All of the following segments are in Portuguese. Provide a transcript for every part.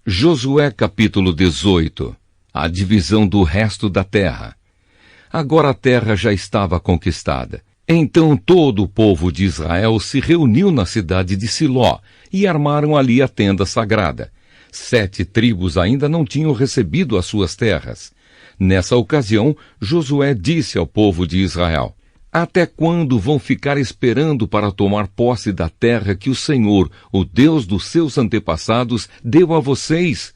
Josué capítulo 18. A divisão do resto da terra. Agora a terra já estava conquistada. Então todo o povo de Israel se reuniu na cidade de Siló e armaram ali a tenda sagrada. 7 tribos ainda não tinham recebido as suas terras. Nessa ocasião, Josué disse ao povo de Israel: Até quando vão ficar esperando para tomar posse da terra que o Senhor, o Deus dos seus antepassados, deu a vocês?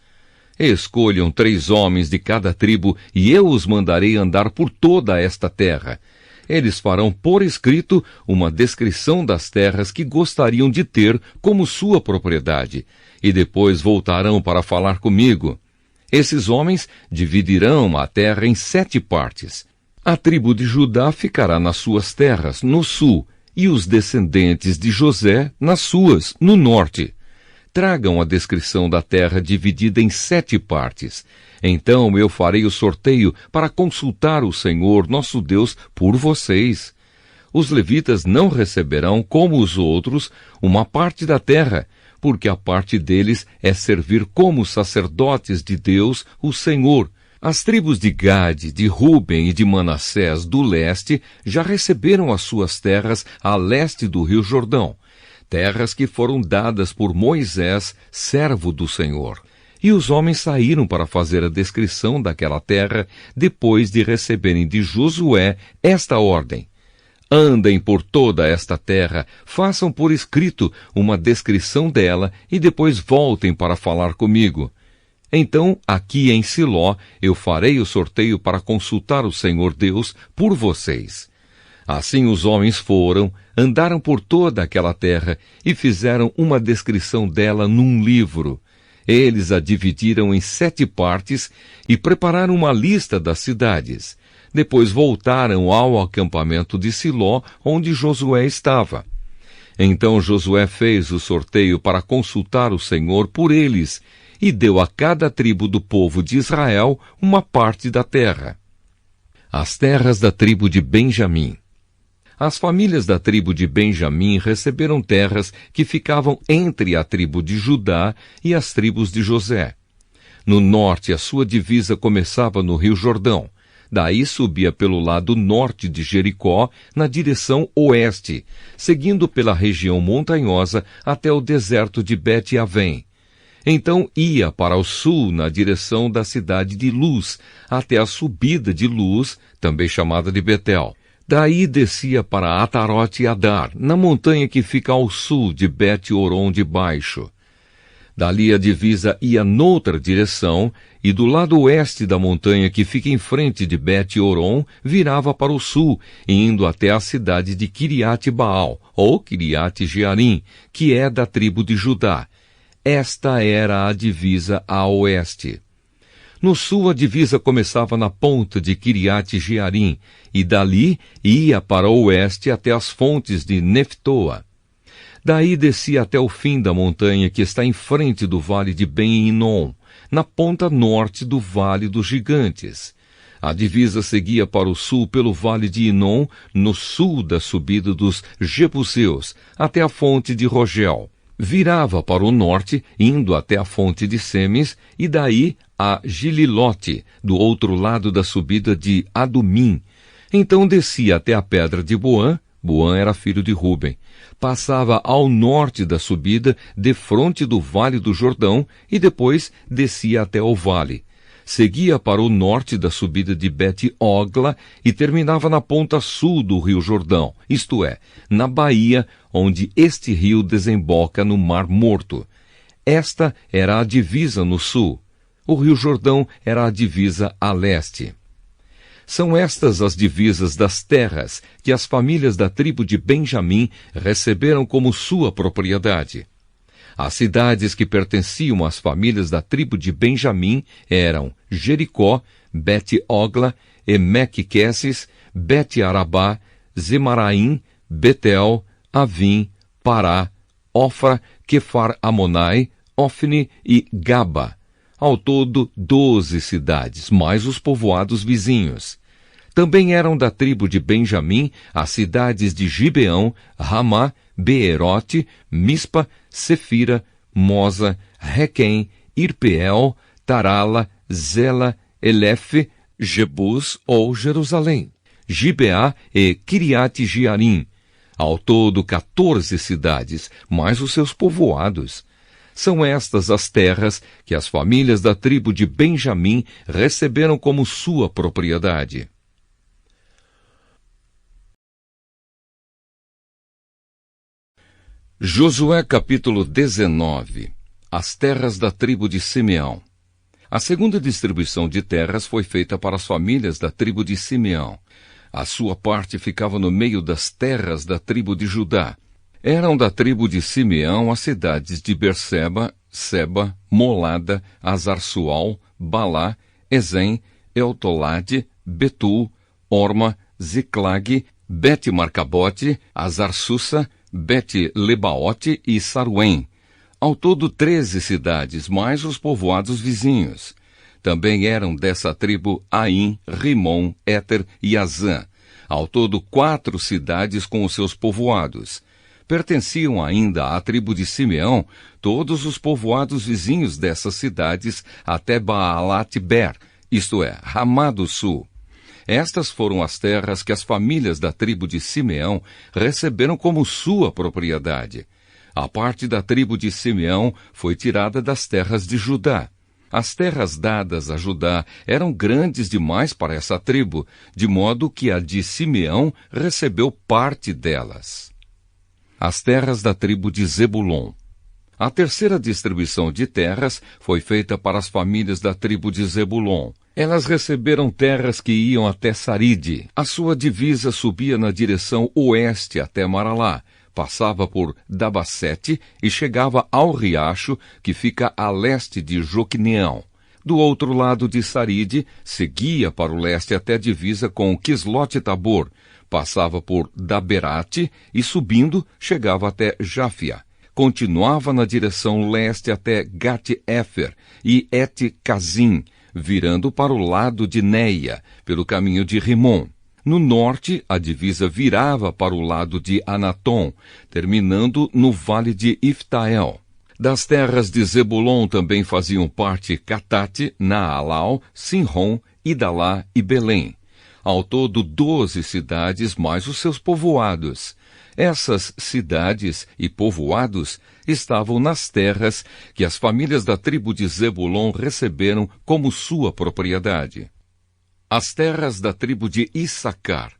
Escolham 3 homens de cada tribo e eu os mandarei andar por toda esta terra. Eles farão por escrito uma descrição das terras que gostariam de ter como sua propriedade, e depois voltarão para falar comigo. Esses homens dividirão a terra em 7 partes. A tribo de Judá ficará nas suas terras, no sul, e os descendentes de José nas suas, no norte. Tragam a descrição da terra dividida em 7 partes. Então eu farei o sorteio para consultar o Senhor, nosso Deus, por vocês. Os levitas não receberão, como os outros, uma parte da terra, porque a parte deles é servir como sacerdotes de Deus, o Senhor. As tribos de Gade, de Ruben e de Manassés do leste já receberam as suas terras a leste do rio Jordão, terras que foram dadas por Moisés, servo do Senhor. E os homens saíram para fazer a descrição daquela terra, depois de receberem de Josué esta ordem: Andem por toda esta terra, façam por escrito uma descrição dela e depois voltem para falar comigo. Então, aqui em Siló, eu farei o sorteio para consultar o Senhor Deus por vocês. Assim os homens foram, andaram por toda aquela terra e fizeram uma descrição dela num livro. Eles a dividiram em 7 partes e prepararam uma lista das cidades. Depois voltaram ao acampamento de Siló, onde Josué estava. Então Josué fez o sorteio para consultar o Senhor por eles e deu a cada tribo do povo de Israel uma parte da terra. As terras da tribo de Benjamim. As famílias da tribo de Benjamim receberam terras que ficavam entre a tribo de Judá e as tribos de José. No norte, a sua divisa começava no rio Jordão. Daí subia pelo lado norte de Jericó, na direção oeste, seguindo pela região montanhosa até o deserto de Bet-Avém. Então ia para o sul na direção da cidade de Luz, até a subida de Luz, também chamada de Betel. Daí descia para Atarote-Adar, na montanha que fica ao sul de Bet-Horon de Baixo. Dali a divisa ia noutra direção, e do lado oeste da montanha que fica em frente de Bet-Horon, virava para o sul, indo até a cidade de Quiriate-Baal, ou Quiriate-Jearim, que é da tribo de Judá. Esta era a divisa a oeste. No sul, a divisa começava na ponta de Quiriate-Jearim, e dali ia para o oeste até as fontes de Neftoa. Daí descia até o fim da montanha que está em frente do vale de Ben-Hinom, na ponta norte do Vale dos Gigantes. A divisa seguia para o sul pelo vale de Hinom, no sul da subida dos Jebuseus, até a fonte de Rogel. Virava para o norte, indo até a fonte de Semes, e daí a Gililote, do outro lado da subida de Adumim. Então descia até a pedra de Boã. Boã era filho de Ruben. Passava ao norte da subida, defronte do vale do Jordão, e depois descia até o vale. Seguia para o norte da subida de Bet-Ogla e terminava na ponta sul do rio Jordão, isto é, na baía onde este rio desemboca no Mar Morto. Esta era a divisa no sul. O rio Jordão era a divisa a leste. São estas as divisas das terras que as famílias da tribo de Benjamim receberam como sua propriedade. As cidades que pertenciam às famílias da tribo de Benjamim eram Jericó, Bet-Ogla, Emeque-Queses, Bet-Arabá, Zemaraim, Betel, Avim, Pará, Ofra, Quefar-Amonai, Ofni e Gaba. Ao todo, 12 cidades, mais os povoados vizinhos. Também eram da tribo de Benjamim as cidades de Gibeão, Ramá, Beerote, Mispa, Sefira, Moza, Requém Irpeel, Tarala, Zela, Elefe, Jebus ou Jerusalém, Gibeá e Kiriate Jearim. Ao todo 14 cidades, mais os seus povoados. São estas as terras que as famílias da tribo de Benjamim receberam como sua propriedade. Josué capítulo 19. As terras da tribo de Simeão. A segunda distribuição de terras foi feita para as famílias da tribo de Simeão. A sua parte ficava no meio das terras da tribo de Judá. Eram da tribo de Simeão as cidades de Berseba, Seba, Molada, Azar-Sual, Balá, Ezem, Eutolade, Betul, Orma, Ziclag, Bet-Marcabote, Azar-Susa, Bet-Lebaote e Saruém. Ao todo 13 cidades, mais os povoados vizinhos. Também eram dessa tribo Aim, Rimon, Éter e Azã. Ao todo 4 cidades com os seus povoados. Pertenciam ainda à tribo de Simeão todos os povoados vizinhos dessas cidades até Baalat-Ber, isto é, Ramá do Sul. Estas foram as terras que as famílias da tribo de Simeão receberam como sua propriedade. A parte da tribo de Simeão foi tirada das terras de Judá. As terras dadas a Judá eram grandes demais para essa tribo, de modo que a de Simeão recebeu parte delas. As terras da tribo de Zebulon. A terceira distribuição de terras foi feita para as famílias da tribo de Zebulon. Elas receberam terras que iam até Saride. A sua divisa subia na direção oeste até Maralá, passava por Dabasete e chegava ao riacho que fica a leste de Joqueneão. Do outro lado de Saride, seguia para o leste até a divisa com Quislote-Tabor, passava por Daberate e, subindo, chegava até Jáfia. Continuava na direção leste até Gat-Éfer e Et-Cazim, virando para o lado de Neia, pelo caminho de Rimon. No norte, a divisa virava para o lado de Anatom, terminando no vale de Iftael. Das terras de Zebulon também faziam parte Catate, Naalau, Sinrom, Idalá e Belém. Ao todo 12 cidades mais os seus povoados. Essas cidades e povoados estavam nas terras que as famílias da tribo de Zebulon receberam como sua propriedade. As terras da tribo de Issacar.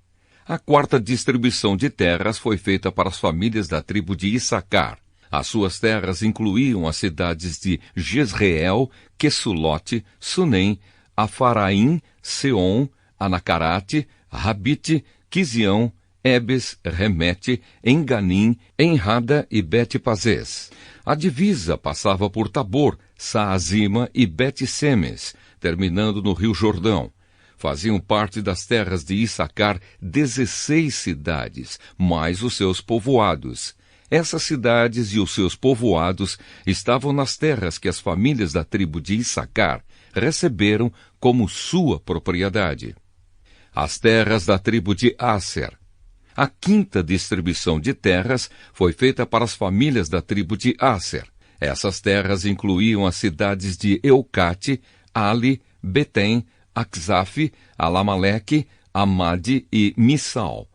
A quarta distribuição de terras foi feita para as famílias da tribo de Issacar. As suas terras incluíam as cidades de Jezreel, Quesulote, Sunem, Afaraim, Seom, Anacarate, Rabite, Quizião, Ebes, Remete, Enganim, Enrada e Bet-Pazés. A divisa passava por Tabor, Saazima e Bet-Semes, terminando no rio Jordão. Faziam parte das terras de Issacar 16 cidades, mais os seus povoados. Essas cidades e os seus povoados estavam nas terras que as famílias da tribo de Issacar receberam como sua propriedade. As terras da tribo de Asser. A quinta distribuição de terras foi feita para as famílias da tribo de Asser. Essas terras incluíam as cidades de Eucate, Ali, Betem, Aczaf, Alamaleque, Amade e Missal.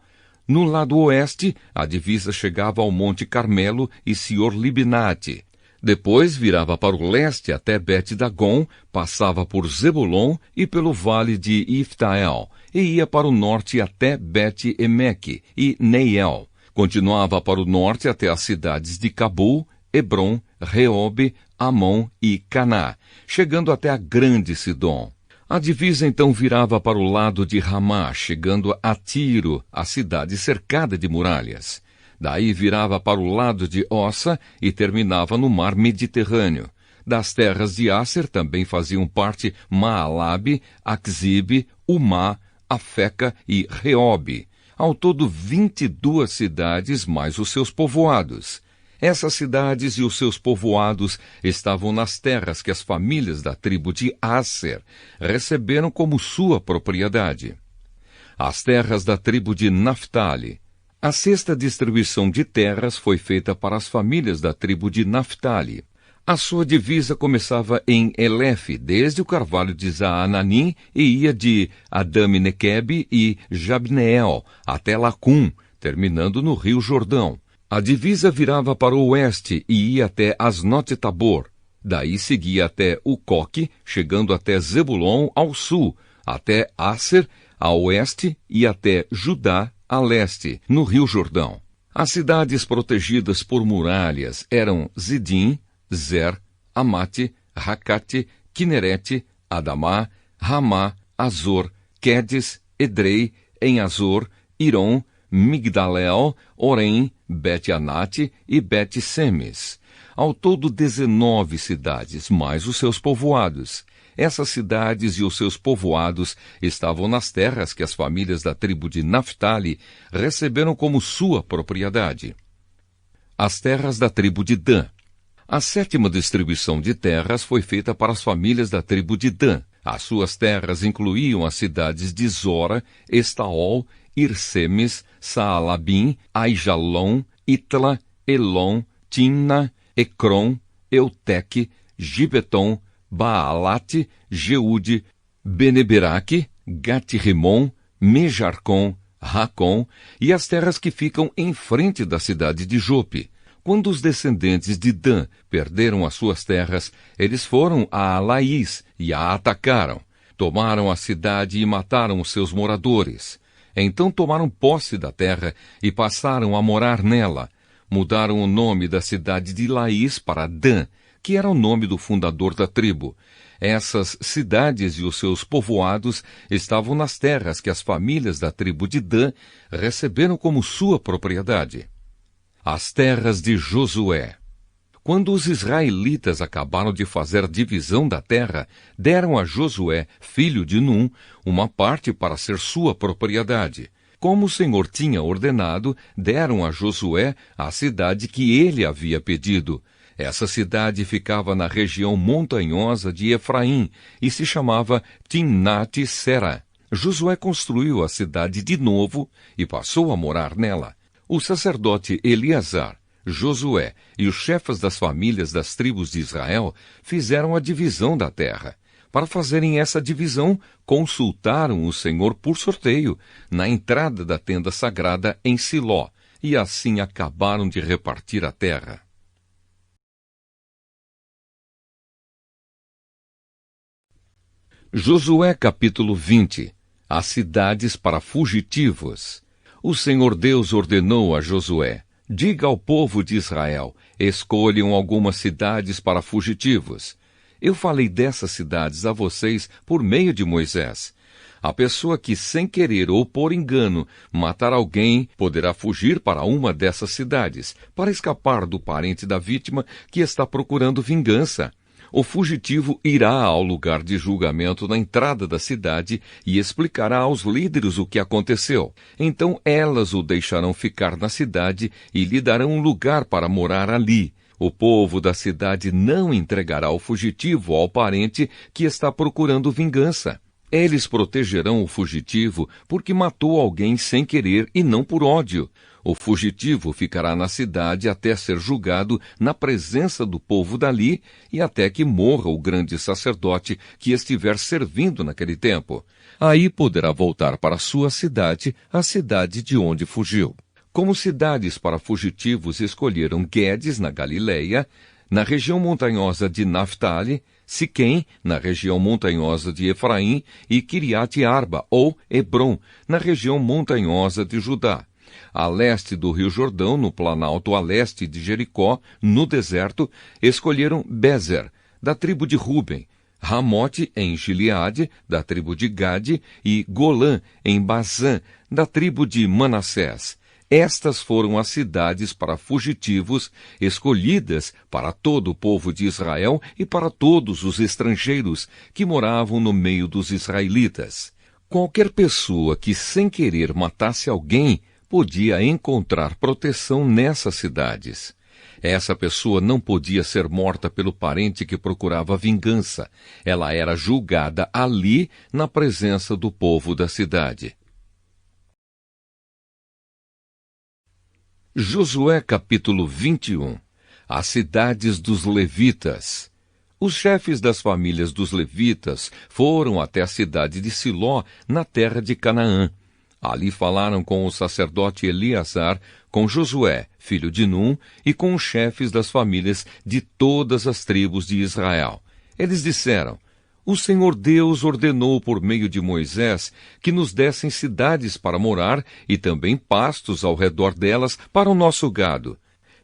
No lado oeste, a divisa chegava ao Monte Carmelo e Sior-Libnate. Depois virava para o leste até Bet-Dagon, passava por Zebulon e pelo vale de Iftael, e ia para o norte até Bet-Emeque e Neiel. Continuava para o norte até as cidades de Cabul, Hebron, Reobe, Amon e Caná, chegando até a grande Sidom. A divisa então virava para o lado de Ramá, chegando a Tiro, a cidade cercada de muralhas. Daí virava para o lado de Ossa e terminava no mar Mediterrâneo. Das terras de Asser também faziam parte Maalabe, Aczibe, Umá, Afeca e Reobe. Ao todo 22 cidades mais os seus povoados. Essas cidades e os seus povoados estavam nas terras que as famílias da tribo de Asser receberam como sua propriedade. As terras da tribo de Naftali. A sexta distribuição de terras foi feita para as famílias da tribo de Naftali. A sua divisa começava em Elefe, desde o carvalho de Zaananim, e ia de Adami-Nequebe e Jabneel até Lacum, terminando no rio Jordão. A divisa virava para o oeste e ia até Asnote-Tabor. Daí seguia até Ucoque, chegando até Zebulon ao sul, até Aser a oeste e até Judá a leste, no rio Jordão. As cidades protegidas por muralhas eram Zidim, Zer, Amate, Racate, Quinerete, Adamá, Ramá, Azor, Quedes, Edrei, Em-Azor, Irom, Migdalel, Orém, Bet-Anate e Bet-Semes. Ao todo 19 cidades, mais os seus povoados. Essas cidades e os seus povoados estavam nas terras que as famílias da tribo de Naftali receberam como sua propriedade. As terras da tribo de Dan. A 7ª distribuição de terras foi feita para as famílias da tribo de Dan. As suas terras incluíam as cidades de Zora, Estaol, Irsemes, Saalabim, Aijalon, Itla, Elon, Timna, Ecrom, Euteque, Gibeton, Baalate, Jeude, Beneberaque, Gat-Rimon, Mejarcom, Racom e as terras que ficam em frente da cidade de Jope. Quando os descendentes de Dan perderam as suas terras, eles foram a Laís e a atacaram. Tomaram a cidade e mataram os seus moradores. Então tomaram posse da terra e passaram a morar nela. Mudaram o nome da cidade de Laís para Dan, que era o nome do fundador da tribo. Essas cidades e os seus povoados estavam nas terras que as famílias da tribo de Dan receberam como sua propriedade. As terras de Josué. Quando os israelitas acabaram de fazer divisão da terra, deram a Josué, filho de Num, uma parte para ser sua propriedade. Como o Senhor tinha ordenado, deram a Josué a cidade que ele havia pedido. Essa cidade ficava na região montanhosa de Efraim e se chamava Timnat-Sera. Josué construiu a cidade de novo e passou a morar nela. O sacerdote Eleazar, Josué e os chefes das famílias das tribos de Israel fizeram a divisão da terra. Para fazerem essa divisão, consultaram o Senhor por sorteio, na entrada da tenda sagrada em Siló, e assim acabaram de repartir a terra. Josué capítulo 20. As cidades para fugitivos. O Senhor Deus ordenou a Josué: diga ao povo de Israel, escolham algumas cidades para fugitivos. Eu falei dessas cidades a vocês por meio de Moisés. A pessoa que, sem querer ou por engano, matar alguém, poderá fugir para uma dessas cidades, para escapar do parente da vítima que está procurando vingança. O fugitivo irá ao lugar de julgamento na entrada da cidade e explicará aos líderes o que aconteceu. Então elas o deixarão ficar na cidade e lhe darão um lugar para morar ali. O povo da cidade não entregará o fugitivo ao parente que está procurando vingança. Eles protegerão o fugitivo porque matou alguém sem querer e não por ódio. O fugitivo ficará na cidade até ser julgado na presença do povo dali e até que morra o grande sacerdote que estiver servindo naquele tempo. Aí poderá voltar para sua cidade, a cidade de onde fugiu. Como cidades para fugitivos escolheram Guedes, na Galileia, na região montanhosa de Naftali, Siquém, na região montanhosa de Efraim, e Quiriate-Arba, ou Hebrom, na região montanhosa de Judá. A leste do rio Jordão, no planalto a leste de Jericó, no deserto, escolheram Bezer, da tribo de Ruben, Ramote, em Gileade, da tribo de Gade, e Golã, em Bazã, da tribo de Manassés. Estas foram as cidades para fugitivos, escolhidas para todo o povo de Israel e para todos os estrangeiros que moravam no meio dos israelitas. Qualquer pessoa que sem querer matasse alguém podia encontrar proteção nessas cidades. Essa pessoa não podia ser morta pelo parente que procurava vingança. Ela era julgada ali, na presença do povo da cidade. Josué capítulo 21. As cidades dos levitas. Os chefes das famílias dos levitas foram até a cidade de Siló, na terra de Canaã. Ali falaram com o sacerdote Eleazar, com Josué, filho de Num, e com os chefes das famílias de todas as tribos de Israel. Eles disseram: o Senhor Deus ordenou por meio de Moisés que nos dessem cidades para morar e também pastos ao redor delas para o nosso gado.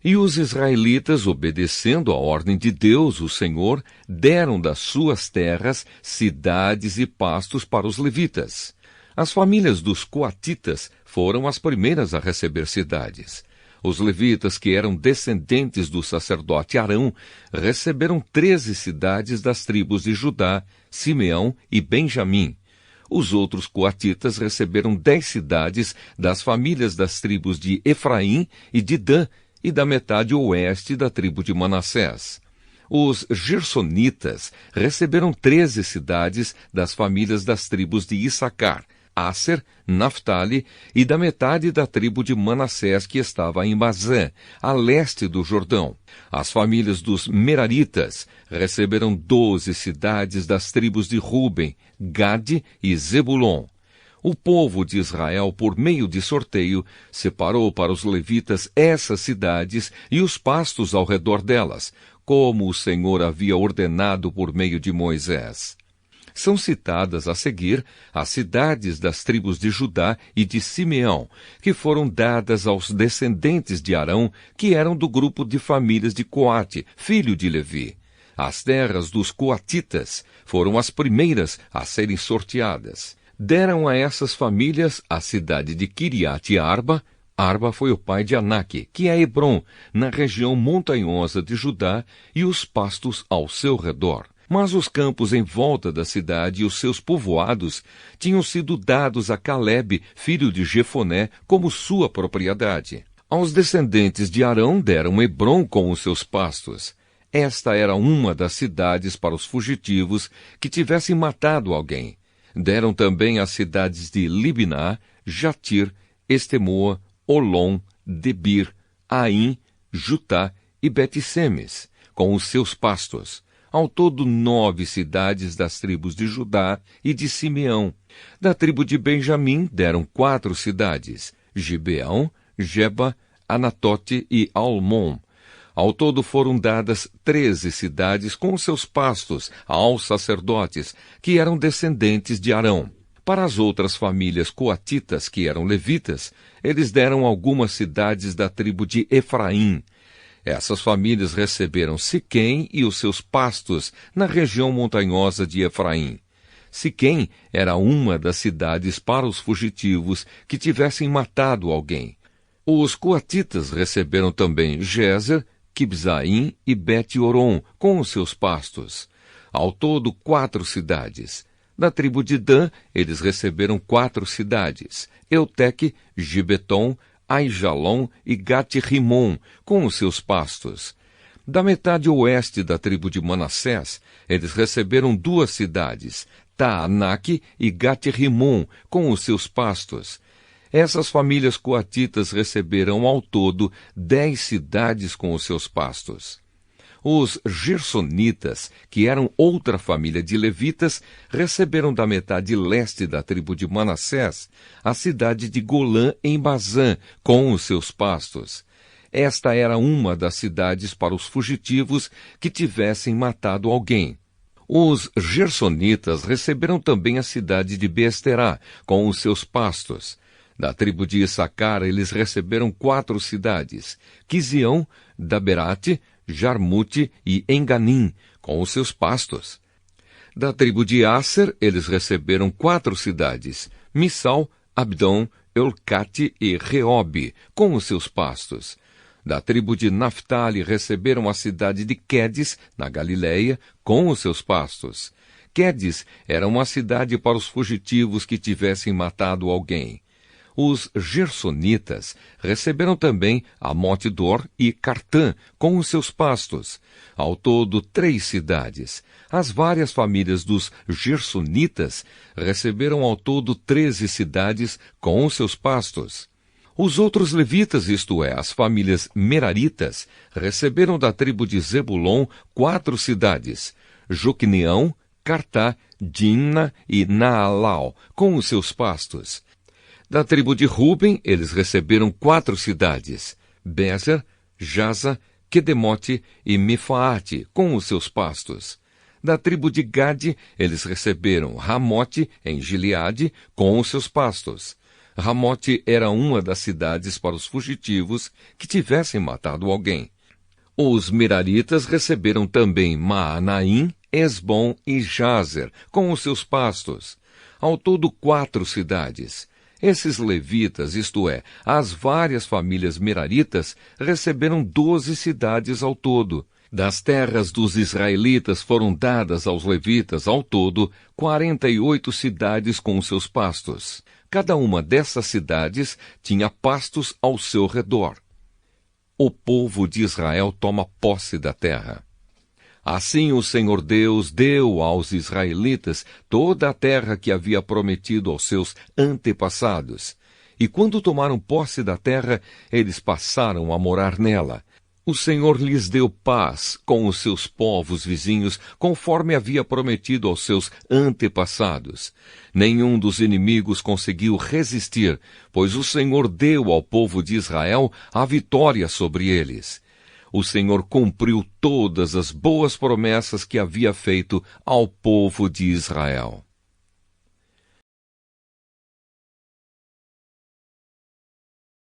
E os israelitas, obedecendo à ordem de Deus, o Senhor, deram das suas terras cidades e pastos para os levitas. As famílias dos coatitas foram as primeiras a receber cidades. Os levitas, que eram descendentes do sacerdote Arão, receberam 13 cidades das tribos de Judá, Simeão e Benjamim. Os outros coatitas receberam 10 cidades das famílias das tribos de Efraim e de Dan, e da metade oeste da tribo de Manassés. Os gersonitas receberam 13 cidades das famílias das tribos de Issacar, Asser, Naftali e da metade da tribo de Manassés que estava em Bazã, a leste do Jordão. As famílias dos Meraritas receberam 12 cidades das tribos de Ruben, Gade e Zebulon. O povo de Israel, por meio de sorteio, separou para os levitas essas cidades e os pastos ao redor delas, como o Senhor havia ordenado por meio de Moisés. São citadas a seguir as cidades das tribos de Judá e de Simeão, que foram dadas aos descendentes de Arão, que eram do grupo de famílias de Coate, filho de Levi. As terras dos coatitas foram as primeiras a serem sorteadas. Deram a essas famílias a cidade de Quiriate Arba. Arba foi o pai de Anak, que é Hebrom, na região montanhosa de Judá, e os pastos ao seu redor. Mas os campos em volta da cidade e os seus povoados tinham sido dados a Calebe, filho de Jefoné, como sua propriedade. Aos descendentes de Arão deram Hebrom com os seus pastos. Esta era uma das cidades para os fugitivos que tivessem matado alguém. Deram também as cidades de Libná, Jatir, Estemoa, Olom, Debir, Aim, Jutá e Bet-Semes, com os seus pastos. Ao todo 9 cidades das tribos de Judá e de Simeão. Da tribo de Benjamim deram 4 cidades: Gibeão, Geba, Anatote e Almon. Ao todo foram dadas 13 cidades com seus pastos aos sacerdotes, que eram descendentes de Arão. Para as outras famílias coatitas, que eram levitas, eles deram algumas cidades da tribo de Efraim. Essas famílias receberam Siquém e os seus pastos na região montanhosa de Efraim. Siquém era uma das cidades para os fugitivos que tivessem matado alguém. Os coatitas receberam também Gézer, Quibzaim e Bet-Oron, com os seus pastos. Ao todo 4 cidades. Da tribo de Dan, eles receberam 4 cidades: Euteque, Gibeton, Aijalon e Gat-Rimon, com os seus pastos. Da metade oeste da tribo de Manassés, eles receberam 2 cidades: Taanaque e Gat-Rimon, com os seus pastos. Essas famílias coatitas receberam ao todo 10 cidades com os seus pastos. Os gersonitas, que eram outra família de levitas, receberam da metade leste da tribo de Manassés a cidade de Golã em Bazã, com os seus pastos. Esta era uma das cidades para os fugitivos que tivessem matado alguém. Os gersonitas receberam também a cidade de Beesterá, com os seus pastos. Da tribo de Issacar, eles receberam 4 cidades: Quizião, Daberate, Jarmute e Enganim, com os seus pastos. Da tribo de Asser, eles receberam 4 cidades: Missal, Abdom, Eulcate e Reobe, com os seus pastos. Da tribo de Naftali receberam a cidade de Quedes, na Galileia, com os seus pastos. Quedes era uma cidade para os fugitivos que tivessem matado alguém. Os gersonitas receberam também Amote-dor e Cartã, com os seus pastos. Ao todo 3 cidades. As várias famílias dos gersonitas receberam ao todo 13 cidades com os seus pastos. Os outros levitas, isto é, as famílias meraritas, receberam da tribo de Zebulon 4 cidades: Joqueneão, Cartá, Dimna e Naalau, com os seus pastos. Da tribo de Ruben, eles receberam 4 cidades: Bezer, Jaza, Quedemote e Mefaate, com os seus pastos. Da tribo de Gade, eles receberam Ramote, em Gileade, com os seus pastos. Ramote era uma das cidades para os fugitivos que tivessem matado alguém. Os meraritas receberam também Maanaim, Esbom e Jazer, com os seus pastos. Ao todo 4 cidades. Esses levitas, isto é, as várias famílias meraritas, receberam 12 cidades ao todo. Das terras dos israelitas foram dadas aos levitas, ao todo, 48 cidades com os seus pastos. Cada uma dessas cidades tinha pastos ao seu redor. O povo de Israel toma posse da terra. Assim o Senhor Deus deu aos israelitas toda a terra que havia prometido aos seus antepassados. E quando tomaram posse da terra, eles passaram a morar nela. O Senhor lhes deu paz com os seus povos vizinhos, conforme havia prometido aos seus antepassados. Nenhum dos inimigos conseguiu resistir, pois o Senhor deu ao povo de Israel a vitória sobre eles. O Senhor cumpriu todas as boas promessas que havia feito ao povo de Israel.